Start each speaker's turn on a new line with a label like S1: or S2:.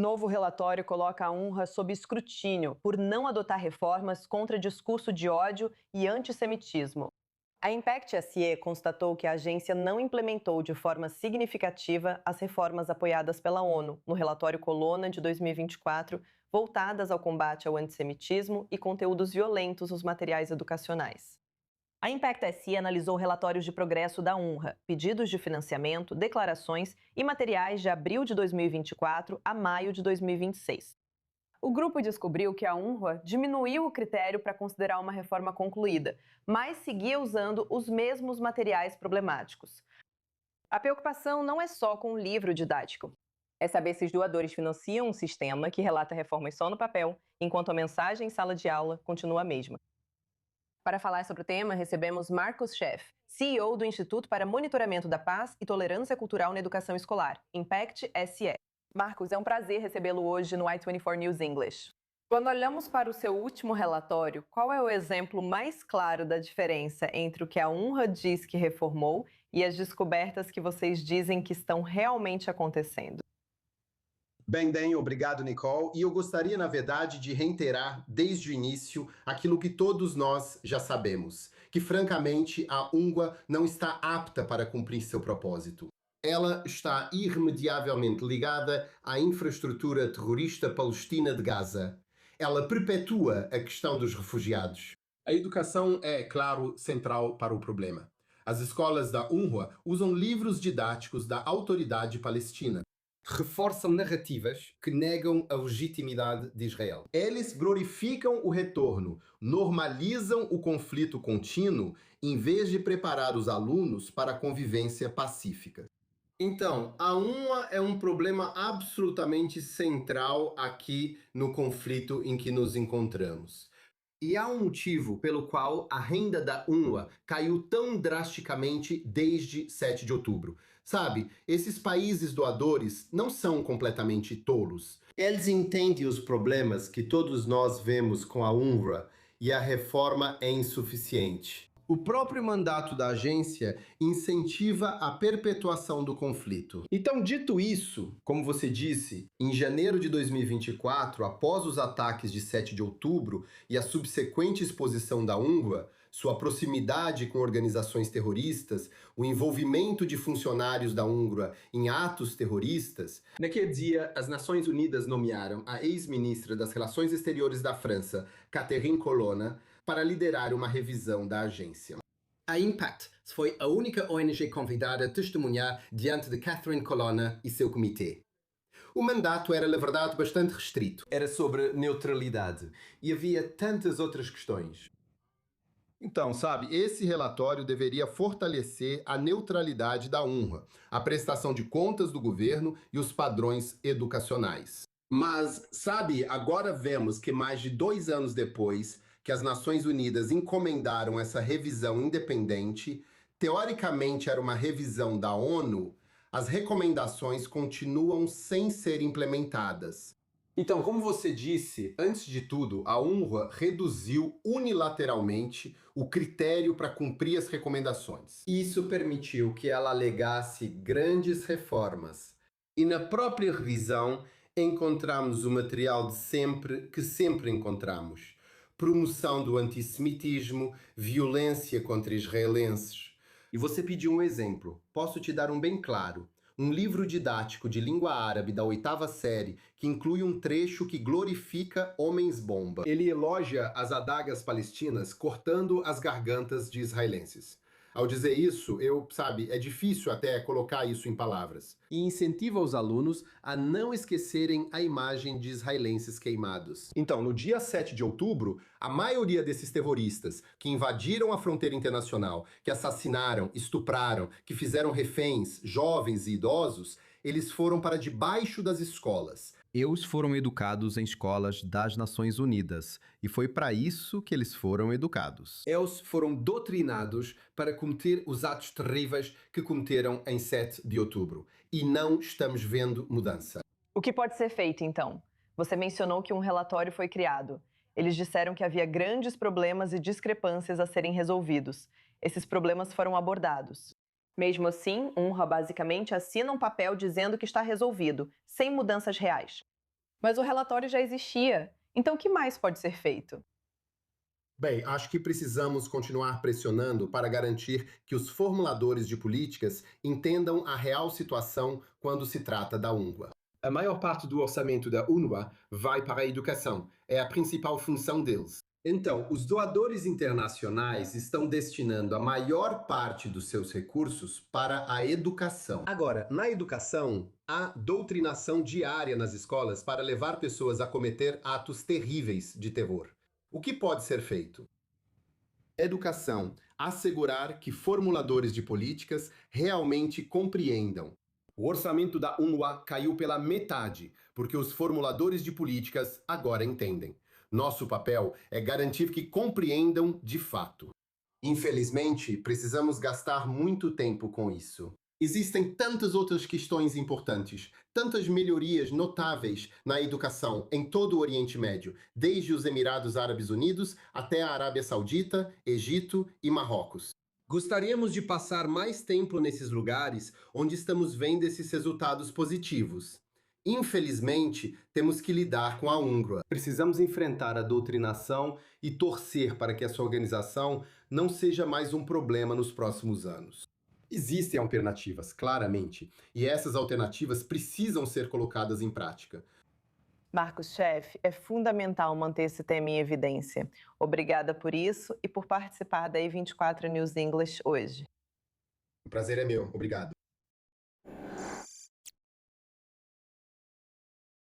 S1: Novo relatório coloca a UNRWA sob escrutínio por não adotar reformas contra discurso de ódio e antissemitismo. A Impact SE constatou que a agência não implementou de forma significativa as reformas apoiadas pela ONU no relatório Colonna de 2024, voltadas ao combate ao antissemitismo e conteúdos violentos nos materiais educacionais. A Impact SE analisou relatórios de progresso da UNRWA, pedidos de financiamento, declarações e materiais de abril de 2024 a maio de 2026. O grupo descobriu que a UNRWA diminuiu o critério para considerar uma reforma concluída, mas seguia usando os mesmos materiais problemáticos. A preocupação não é só com o livro didático. É saber se os doadores financiam um sistema que relata reformas só no papel, enquanto a mensagem em sala de aula continua a mesma. Para falar sobre o tema, recebemos Marcus Scheff, CEO do Instituto para Monitoramento da Paz e Tolerância Cultural na Educação Escolar, Impact SE. Marcus, é um prazer recebê-lo hoje no i24 News English. Quando olhamos para o seu último relatório, qual é o exemplo mais claro da diferença entre o que a UNRWA diz que reformou e as descobertas que vocês dizem que estão realmente acontecendo?
S2: Bem, obrigado, Nicole. E eu gostaria, na verdade, de reiterar desde o início aquilo que todos nós já sabemos, que, francamente, a UNRWA não está apta para cumprir seu propósito. Ela está irremediavelmente ligada à infraestrutura terrorista palestina de Gaza. Ela perpetua a questão dos refugiados. A educação é, claro, central para o problema. As escolas da UNRWA usam livros didáticos da autoridade palestina. Reforçam narrativas que negam a legitimidade de Israel. Eles glorificam o retorno, normalizam o conflito contínuo, em vez de preparar os alunos para a convivência pacífica. Então, a UNRWA é um problema absolutamente central aqui no conflito em que nos encontramos. E há um motivo pelo qual a renda da UNRWA caiu tão drasticamente desde 7 de outubro. Sabe, esses países doadores não são completamente tolos. Eles entendem os problemas que todos nós vemos com a UNRWA e a reforma é insuficiente. O próprio mandato da agência incentiva a perpetuação do conflito. Então, dito isso, como você disse, em janeiro de 2024, após os ataques de 7 de outubro e a subsequente exposição da UNRWA, sua proximidade com organizações terroristas, o envolvimento de funcionários da UNRWA em atos terroristas, naquele dia, as Nações Unidas nomearam a ex-ministra das Relações Exteriores da França, Catherine Colonna, para liderar uma revisão da agência. A Impact foi a única ONG convidada a testemunhar diante de Catherine Colonna e seu comitê. O mandato era, na verdade, bastante restrito. Era sobre neutralidade e havia tantas outras questões. Então, sabe, esse relatório deveria fortalecer a neutralidade da UNRWA, a prestação de contas do governo e os padrões educacionais. Mas, sabe, agora vemos que mais de 2 anos depois que as Nações Unidas encomendaram essa revisão independente, teoricamente era uma revisão da ONU, as recomendações continuam sem ser implementadas. Então, como você disse, antes de tudo, a UNRWA reduziu unilateralmente o critério para cumprir as recomendações. Isso permitiu que ela alegasse grandes reformas. E na própria revisão, encontramos o material de sempre que sempre encontramos. Promoção do antissemitismo, violência contra israelenses. E você pediu um exemplo. Posso te dar um bem claro. Um livro didático de língua árabe da 8ª série que inclui um trecho que glorifica homens-bomba. Ele elogia as adagas palestinas cortando as gargantas de israelenses. Ao dizer isso, é difícil até colocar isso em palavras. E incentiva os alunos a não esquecerem a imagem de israelenses queimados. Então, no dia 7 de outubro, a maioria desses terroristas que invadiram a fronteira internacional, que assassinaram, estupraram, que fizeram reféns, jovens e idosos, eles foram para debaixo das escolas.
S3: Eles foram educados em escolas das Nações Unidas, e foi para isso que eles foram educados.
S2: Eles foram doutrinados para cometer os atos terríveis que cometeram em 7 de outubro. E não estamos vendo mudança.
S1: O que pode ser feito, então? Você mencionou que um relatório foi criado. Eles disseram que havia grandes problemas e discrepâncias a serem resolvidos. Esses problemas foram abordados. Mesmo assim, UNRWA basicamente assina um papel dizendo que está resolvido, sem mudanças reais. Mas o relatório já existia. Então, o que mais pode ser feito?
S2: Bem, acho que precisamos continuar pressionando para garantir que os formuladores de políticas entendam a real situação quando se trata da UNRWA. A maior parte do orçamento da UNRWA vai para a educação. É a principal função deles. Então, os doadores internacionais estão destinando a maior parte dos seus recursos para a educação. Agora, na educação, há doutrinação diária nas escolas para levar pessoas a cometer atos terríveis de terror. O que pode ser feito? Educação. Assegurar que formuladores de políticas realmente compreendam. O orçamento da UNRWA caiu pela metade, porque os formuladores de políticas agora entendem. Nosso papel é garantir que compreendam de fato. Infelizmente, precisamos gastar muito tempo com isso. Existem tantas outras questões importantes, tantas melhorias notáveis na educação em todo o Oriente Médio, desde os Emirados Árabes Unidos até a Arábia Saudita, Egito e Marrocos. Gostaríamos de passar mais tempo nesses lugares onde estamos vendo esses resultados positivos. Infelizmente, temos que lidar com a UNRWA. Precisamos enfrentar a doutrinação e torcer para que essa organização não seja mais um problema nos próximos anos. Existem alternativas, claramente, e essas alternativas precisam ser colocadas em prática.
S1: Marcos, chefe, é fundamental manter esse tema em evidência. Obrigada por isso e por participar da E24 News English hoje.
S2: O prazer é meu. Obrigado.